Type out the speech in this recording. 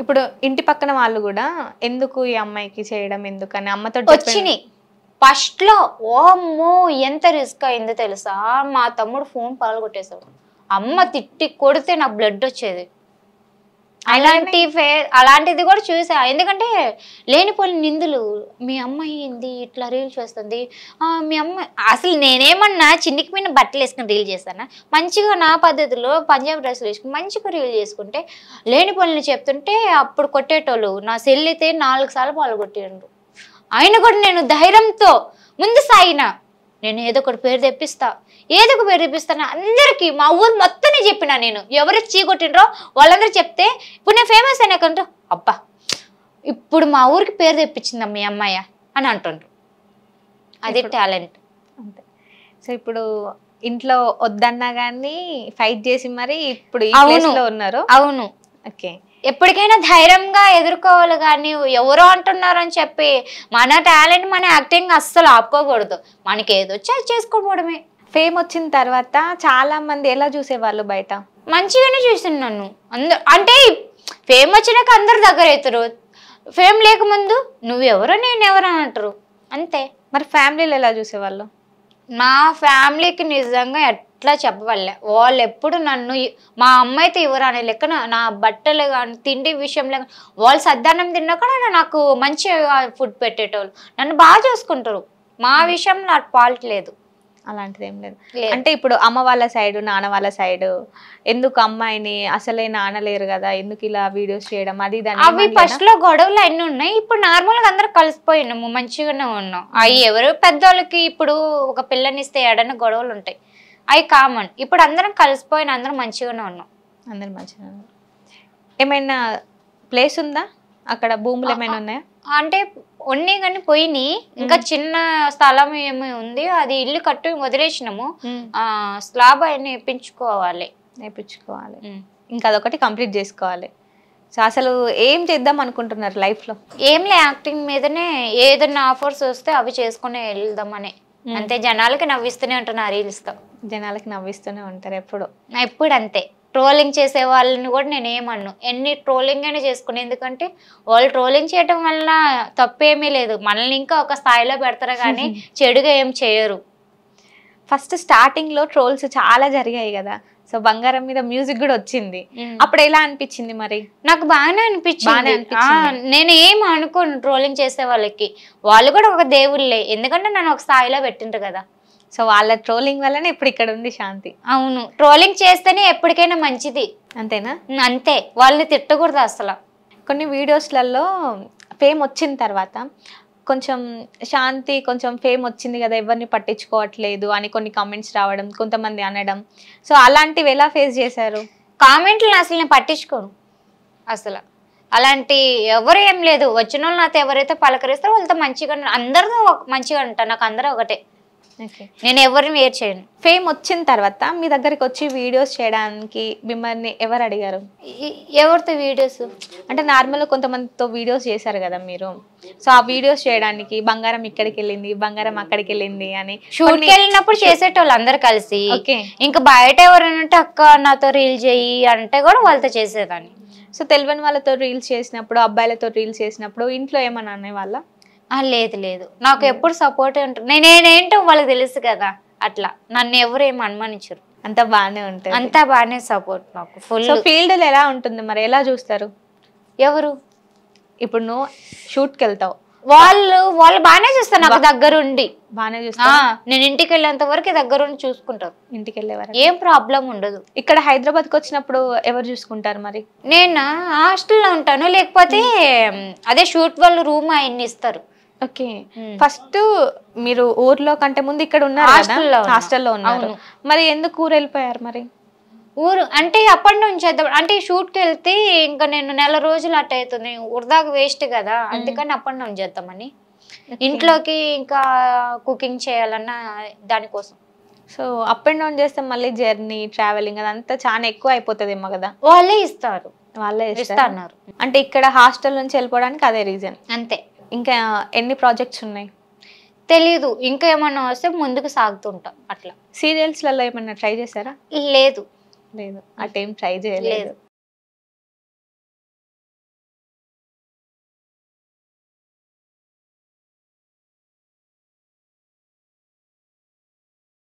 ఇప్పుడు ఇంటి పక్కన వాళ్ళు కూడా ఎందుకు ఈ అమ్మాయికి చేయడం ఎందుకని అమ్మతో వచ్చినాయి ఫస్ట్ లో. ఓ అమ్మో ఎంత రిస్క్ అయిందో తెలుసా, మా తమ్ముడు ఫోన్ పగలగొట్టేశాడు. అమ్మ తిట్టి కొడితే నా బ్లడ్ వచ్చేది. అలాంటిది కూడా చూసా. ఎందుకంటే లేనిపోయిన నిందులు, మీ అమ్మాయి ఏంది ఇట్లా రీల్ చేస్తుంది, మీ అమ్మాయి అసలు నేనేమన్నా చిన్నికి మీద బట్టలు వేసుకుని రీల్ చేస్తానా, మంచిగా నా పద్ధతిలో పంజాబ్ డ్రెస్సులు వేసుకుని మంచిగా రీల్ చేసుకుంటే లేనిపోయిన చెప్తుంటే అప్పుడు కొట్టేటోళ్ళు. నా సెల్లితే 4 సార్లు పాలు కొట్టిండ్రు. అయినా కూడా నేను ధైర్యంతో ముందు సాగిన. నేను ఏదో ఒకటి పేరు తెప్పిస్తా, ఏదో ఒక పేరు తెప్పిస్తాను అందరికీ, మా ఊరు మొత్తాన్ని చెప్పినా. నేను ఎవరికి చీకొట్టినరో వాళ్ళందరూ చెప్తే ఇప్పుడు నేను ఫేమస్ అయినాకంటూ అబ్బా ఇప్పుడు మా ఊరికి పేరు తెప్పించిందా మీ అమ్మాయ అని అంటుండ్రు. అది టాలెంట్ అంతే. సో ఇప్పుడు ఇంట్లో వద్దన్నా కానీ ఫైట్ చేసి మరి ఇప్పుడు ఈ ప్లేస్లో ఉన్నారు. అవును. ఓకే. ఎప్పటికైనా ధైర్యంగా ఎదుర్కోవాలి, కానీ ఎవరో అంటున్నారని చెప్పి మన టాలెంట్ మన యాక్టింగ్ అస్సలు ఆపుకోకూడదు. మనకి ఏదొచ్చి అది చేసుకోవడమే. ఫేమ్ వచ్చిన తర్వాత చాలా మంది ఎలా చూసేవాళ్ళు బయట? మంచిగానే చూసింది నన్ను అందరు. అంటే ఫేమ్ వచ్చినాక అందరు దగ్గర అవుతారు, ఫేమ్ లేకముందు నువ్వెవరో నేనెవరో అని అంటారు అంతే. మరి ఫ్యామిలీలో ఎలా చూసేవాళ్ళు? మా ఫ్యామిలీకి నిజంగా ఎట్లా చెప్పవల్లే, వాళ్ళు ఎప్పుడు నన్ను మా అమ్మ అయితే ఎవరు అనే లెక్కన నా బట్టలు కానీ తిండి విషయంలో వాళ్ళు సద్దానం తిన్నా కూడా నాకు మంచిగా ఫుడ్ పెట్టేటోళ్ళు, నన్ను బాగా చూసుకుంటారు. మా విషయంలో నాకు ఫాల్ట్ లేదు. అలాంటిది ఏం లేదు. అంటే ఇప్పుడు అమ్మ వాళ్ళ సైడ్ నాన్న వాళ్ళ సైడ్ ఎందుకు అమ్మాయిని అసలే నానలేరు కదా, ఎందుకు ఇలా వీడియోస్ చేయడం అది అవి ఫస్ట్ లో గొడవలు అన్నీ ఉన్నాయి. ఇప్పుడు నార్మల్ గా అందరూ కలిసిపోయినాము, మంచిగానే ఉన్నాం. అవి ఎవరు పెద్దోళ్ళకి ఇప్పుడు ఒక పిల్లనిస్తే ఏడన్నా గొడవలు ఉంటాయి, అవి కామన్. ఇప్పుడు అందరం కలిసిపోయిన అందరం మంచిగానే ఉన్నాం. అందరు మంచిగా. ఏమైనా ప్లేస్ ఉందా అక్కడ, భూములు ఏమైనా ఉన్నాయా? అంటే ఉన్నాయి కానీ పోయినాయి. ఇంకా చిన్న స్థలం ఏమి ఉంది, అది ఇల్లు కట్టు వదిలేసినాము. స్లాబ్ అయినా వేయించుకోవాలి. ఇంకా అదొకటి కంప్లీట్ చేసుకోవాలి. సో అసలు ఏం చేద్దాం అనుకుంటున్నారు లైఫ్లో? ఏంలే, యాక్టింగ్ మీదనే ఏదైనా ఆఫర్స్ వస్తే అవి చేసుకుని వెళ్దామని అంతే. జనాలకి నవ్విస్తూనే ఉంటున్నారు రీల్స్తో. జనాలకి నవ్విస్తూనే ఉంటారు ఎప్పుడు అంతే. ట్రోలింగ్ చేసే వాళ్ళని కూడా నేను ఏమన్ను, ఎన్ని ట్రోలింగ్ అయినా చేసుకుని. ఎందుకంటే వాళ్ళు ట్రోలింగ్ చేయడం వల్ల తప్పేమీ లేదు, మనల్ని ఇంకా ఒక స్థాయిలో పెడతారు కానీ చెడుగా ఏం చేయరు. ఫస్ట్ స్టార్టింగ్ లో ట్రోల్స్ చాలా జరిగాయి కదా, సో బంగారం మీద మ్యూజిక్ కూడా వచ్చింది, అప్పుడు ఎలా అనిపించింది మరి? నాకు బాగానే అనిపించింది. నేను ఏం అనుకోను ట్రోలింగ్ చేసే వాళ్ళకి, వాళ్ళు కూడా ఒక దేవుళ్ళే. ఎందుకంటే నన్ను ఒక స్థాయిలో పెట్టిండ్రు కదా. సో వాళ్ళ ట్రోలింగ్ వల్లనే ఇప్పుడు ఇక్కడ ఉంది శాంతి. అవును, ట్రోలింగ్ చేస్తేనే ఎప్పటికైనా మంచిది. అంతేనా? అంతే, వాళ్ళని తిట్టకూడదు అసలు. కొన్ని వీడియోస్లలో ఫేమ్ వచ్చిన తర్వాత కొంచెం శాంతి కొంచెం ఫేమ్ వచ్చింది కదా ఎవరిని పట్టించుకోవట్లేదు అని కొన్ని కామెంట్స్ రావడం, కొంతమంది అనడం, సో అలాంటివి ఎలా ఫేస్ చేశారు? కామెంట్లు అసలు నేను పట్టించుకోను అసలు. అలాంటి ఎవరు ఏం లేదు, వచ్చిన వాళ్ళు నాతో ఎవరైతే పలకరిస్తారో వాళ్ళతో మంచిగా, అందరితో మంచిగా ఉంటాను. నాకు అందరూ ఒకటే, నేను ఎవరిని వేరు చేయను. ఫేమ్ వచ్చిన తర్వాత మీ దగ్గరికి వచ్చి వీడియోస్ చేయడానికి మిమ్మల్ని ఎవరు అడిగారు? ఎవరితో వీడియోస్ అంటే నార్మల్గా కొంతమందితో వీడియోస్ చేశారు కదా మీరు, సో ఆ వీడియోస్ చేయడానికి బంగారం ఇక్కడికి వెళ్ళింది, బంగారం అక్కడికి వెళ్ళింది అని షూట్కి వెళ్ళినప్పుడు చేసేటోళ్ళు అందరు కలిసి. ఇంకా బయట ఎవరైనా అక్క నాతో రీల్ చేయి అంటే కూడా వాళ్ళతో చేసేదాన్ని. సో తెలియని వాళ్ళతో రీల్స్ చేసినప్పుడు, అబ్బాయిలతో రీల్స్ చేసినప్పుడు ఇంట్లో ఏమన్నా అనే వాళ్ళ? లేదు, నాకు ఎప్పుడు సపోర్ట్ ఉంటుంది. నేనేంటో వాళ్ళకి తెలుసు కదా, అట్లా నన్ను ఎవరు ఏమి అనుమానించరు. అంతా బాగానే ఉంటుంది, అంతా బాగానే సపోర్ట్ నాకు ఫుల్. ఫీల్డ్ ఎలా ఉంటుంది మరి, ఎలా చూస్తారు? ఎవరు ఇప్పుడు నువ్వు షూట్కి వెళ్తావు, వాళ్ళు బాగానే చూస్తారు నాకు దగ్గరుండి. బాగానే చూస్తా. నేను ఇంటికి వెళ్ళేంత వరకు దగ్గరుండి చూసుకుంటారు. ఇంటికి వెళ్ళే వరకు ఏం ప్రాబ్లం ఉండదు. ఇక్కడ హైదరాబాద్కి వచ్చినప్పుడు ఎవరు చూసుకుంటారు మరి? నేను హాస్టల్లో ఉంటాను, లేకపోతే అదే షూట్ వాళ్ళు రూమ్ ఆయన్ని ఇస్తారు. ఓకే. ఫస్ట్ మీరు ఊర్లో కంటే ముందు ఇక్కడ ఉన్నారు, హాస్టల్లో ఉన్నారు, మరి ఎందుకు ఊరు వెళ్ళిపోయారు మరి? ఊరు అంటే అప్పటి నుంచి చేద్దాం అంటే షూట్కి వెళ్తే ఇంకా నేను నెల రోజులు అట్ట అవుతుంది, వృధాగా వేస్ట్ కదా, అందుకని అప్పటి నుంచి చేద్దామని. ఇంట్లోకి ఇంకా కుకింగ్ చేయాలన్నా దానికోసం. సో అప్ అండ్ డౌన్ చేస్తే మళ్ళీ జర్నీ ట్రావెలింగ్ అదంతా చాలా ఎక్కువ అయిపోతుందేమో కదా? వాళ్ళే ఇస్తారు. ఇస్తున్నారు అంటే ఇక్కడ హాస్టల్ నుంచి వెళ్ళిపోవడానికి అదే రీజన్ అంతే. ఇంకా ఎన్ని ప్రాజెక్ట్స్ ఉన్నాయి తెలీదు, ఇంకా ఏమన్నా వస్తే ముందుకు సాగుతుంటాం అట్లా. సీరియల్స్లలో ఏమన్నా ట్రై చేశారా? లేదు, అటేం ట్రై చేయలేదు.